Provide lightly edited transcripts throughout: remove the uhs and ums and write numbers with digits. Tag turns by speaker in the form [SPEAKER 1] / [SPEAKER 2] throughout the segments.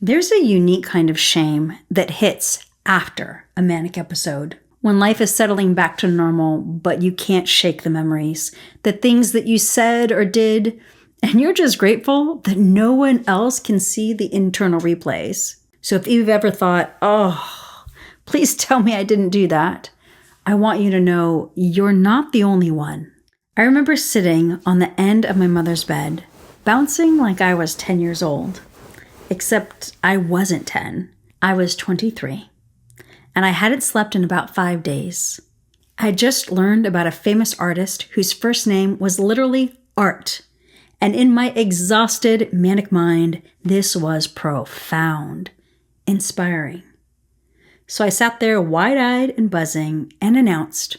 [SPEAKER 1] There's a unique kind of shame that hits after a manic episode. When life is settling back to normal, but you can't shake the memories, the things that you said or did, and you're just grateful that no one else can see the internal replays. So if you've ever thought, oh, please tell me I didn't do that, I want you to know you're not the only one. I remember sitting on the end of my mother's bed, bouncing like I was 10 years old. Except I wasn't 10. I was 23. And I hadn't slept in about 5 days. I had just learned about a famous artist whose first name was literally Art. And in my exhausted, manic mind, this was profound, inspiring. So I sat there wide-eyed and buzzing and announced,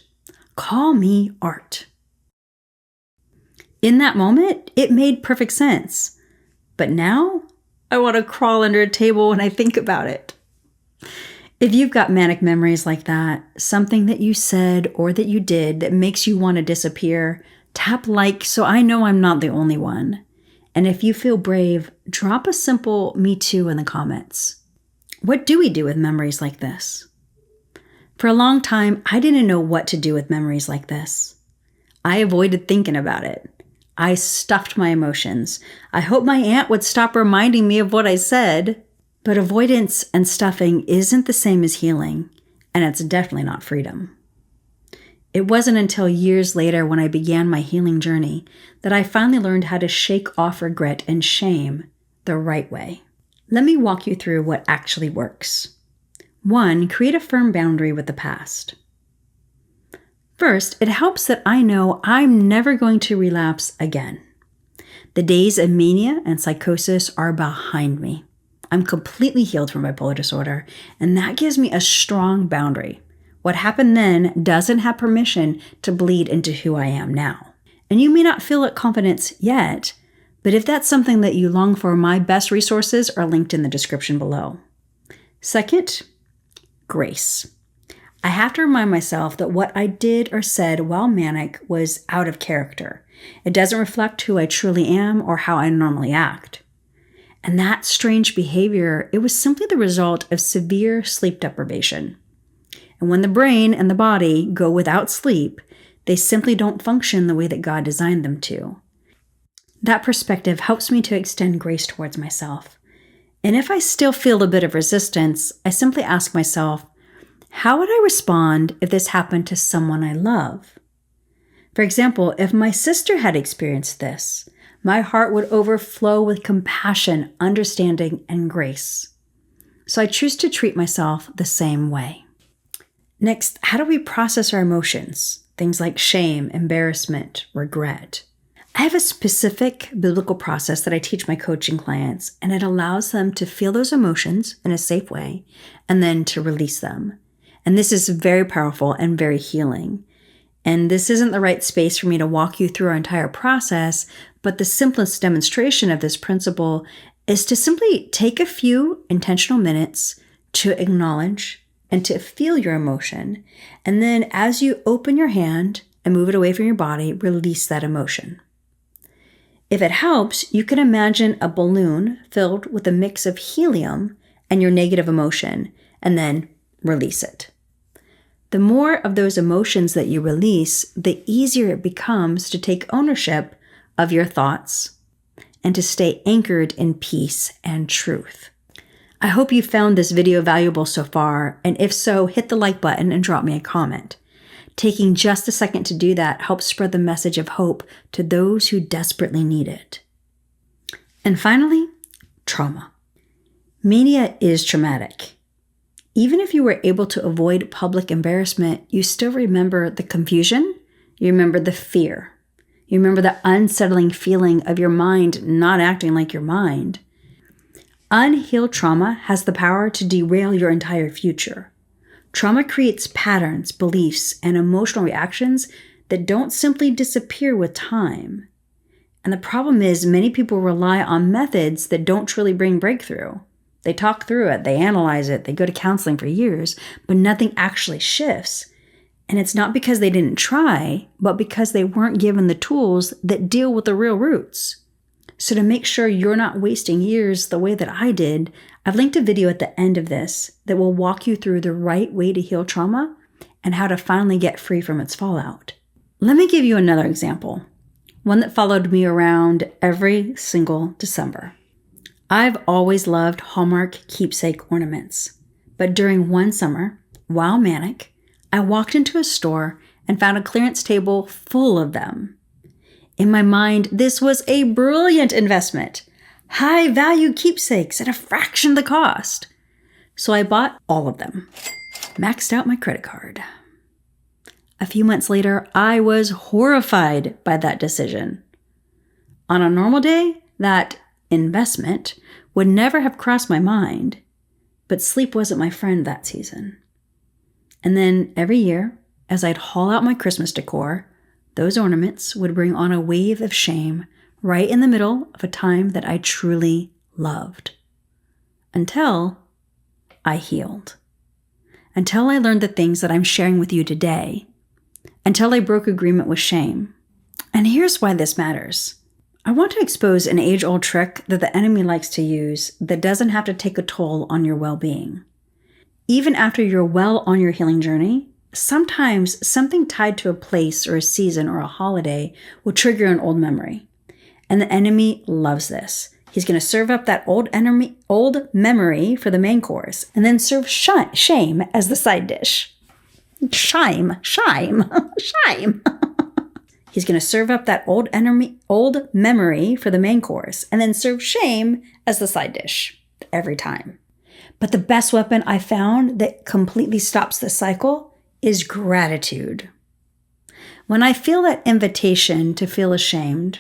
[SPEAKER 1] "Call me Art." In that moment, it made perfect sense. But now, I want to crawl under a table when I think about it. If you've got manic memories like that, something that you said or that you did that makes you want to disappear, tap like so I know I'm not the only one. And if you feel brave, drop a simple "me too" in the comments. What do we do with memories like this? For a long time, I didn't know what to do with memories like this. I avoided thinking about it. I stuffed my emotions. I hope my aunt would stop reminding me of what I said. But avoidance and stuffing isn't the same as healing, and it's definitely not freedom. It wasn't until years later when I began my healing journey that I finally learned how to shake off regret and shame the right way. Let me walk you through what actually works. 1, create a firm boundary with the past. First, it helps that I know I'm never going to relapse again. The days of mania and psychosis are behind me. I'm completely healed from bipolar disorder, and that gives me a strong boundary. What happened then doesn't have permission to bleed into who I am now. And you may not feel at confidence yet, but if that's something that you long for, my best resources are linked in the description below. Second, grace. I have to remind myself that what I did or said while manic was out of character. It doesn't reflect who I truly am or how I normally act. And that strange behavior, it was simply the result of severe sleep deprivation. And when the brain and the body go without sleep, they simply don't function the way that God designed them to. That perspective helps me to extend grace towards myself. And if I still feel a bit of resistance, I simply ask myself, how would I respond if this happened to someone I love? For example, if my sister had experienced this, my heart would overflow with compassion, understanding, and grace. So I choose to treat myself the same way. Next, how do we process our emotions? Things like shame, embarrassment, regret. I have a specific biblical process that I teach my coaching clients, and it allows them to feel those emotions in a safe way and then to release them. And this is very powerful and very healing. And this isn't the right space for me to walk you through our entire process, but the simplest demonstration of this principle is to simply take a few intentional minutes to acknowledge and to feel your emotion. And then as you open your hand and move it away from your body, release that emotion. If it helps, you can imagine a balloon filled with a mix of helium and your negative emotion, and then release it. The more of those emotions that you release, the easier it becomes to take ownership of your thoughts and to stay anchored in peace and truth. I hope you found this video valuable so far, and if so, hit the like button and drop me a comment. Taking just a second to do that helps spread the message of hope to those who desperately need it. And finally, trauma. Mania is traumatic. Even if you were able to avoid public embarrassment, you still remember the confusion, you remember the fear, you remember the unsettling feeling of your mind not acting like your mind. Unhealed trauma has the power to derail your entire future. Trauma creates patterns, beliefs, and emotional reactions that don't simply disappear with time. And the problem is many people rely on methods that don't truly bring breakthrough. They talk through it, they analyze it, they go to counseling for years, but nothing actually shifts. And it's not because they didn't try, but because they weren't given the tools that deal with the real roots. So to make sure you're not wasting years the way that I did, I've linked a video at the end of this that will walk you through the right way to heal trauma and how to finally get free from its fallout. Let me give you another example, one that followed me around every single December. I've always loved Hallmark keepsake ornaments, but during one summer, while manic, I walked into a store and found a clearance table full of them. In my mind, this was a brilliant investment. High-value keepsakes at a fraction of the cost. So I bought all of them. Maxed out my credit card. A few months later, I was horrified by that decision. On a normal day, that investment would never have crossed my mind, but sleep wasn't my friend that season. And then every year, as I'd haul out my Christmas decor, those ornaments would bring on a wave of shame right in the middle of a time that I truly loved. Until I healed. Until I learned the things that I'm sharing with you today. Until I broke agreement with shame. And here's why this matters. I want to expose an age-old trick that the enemy likes to use that doesn't have to take a toll on your well-being. Even after you're well on your healing journey, sometimes something tied to a place or a season or a holiday will trigger an old memory. And the enemy loves this. He's going to serve up that old memory for the main course and then serve shame as the side dish. Shame. He's going to serve up that old memory for the main course and then serve shame as the side dish every time. But the best weapon I found that completely stops this cycle is gratitude. When I feel that invitation to feel ashamed,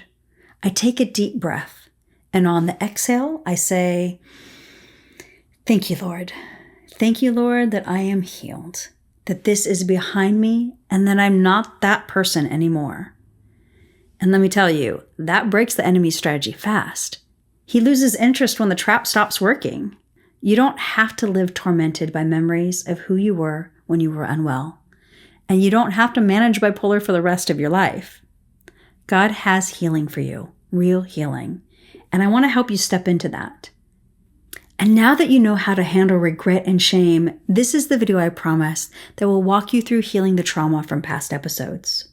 [SPEAKER 1] I take a deep breath, and on the exhale, I say, "Thank you, Lord. Thank you, Lord, that I am healed, that this is behind me, and that I'm not that person anymore." And let me tell you, that breaks the enemy's strategy fast. He loses interest when the trap stops working. You don't have to live tormented by memories of who you were when you were unwell. And you don't have to manage bipolar for the rest of your life. God has healing for you, real healing. And I want to help you step into that. And now that you know how to handle regret and shame, this is the video I promised that will walk you through healing the trauma from past episodes.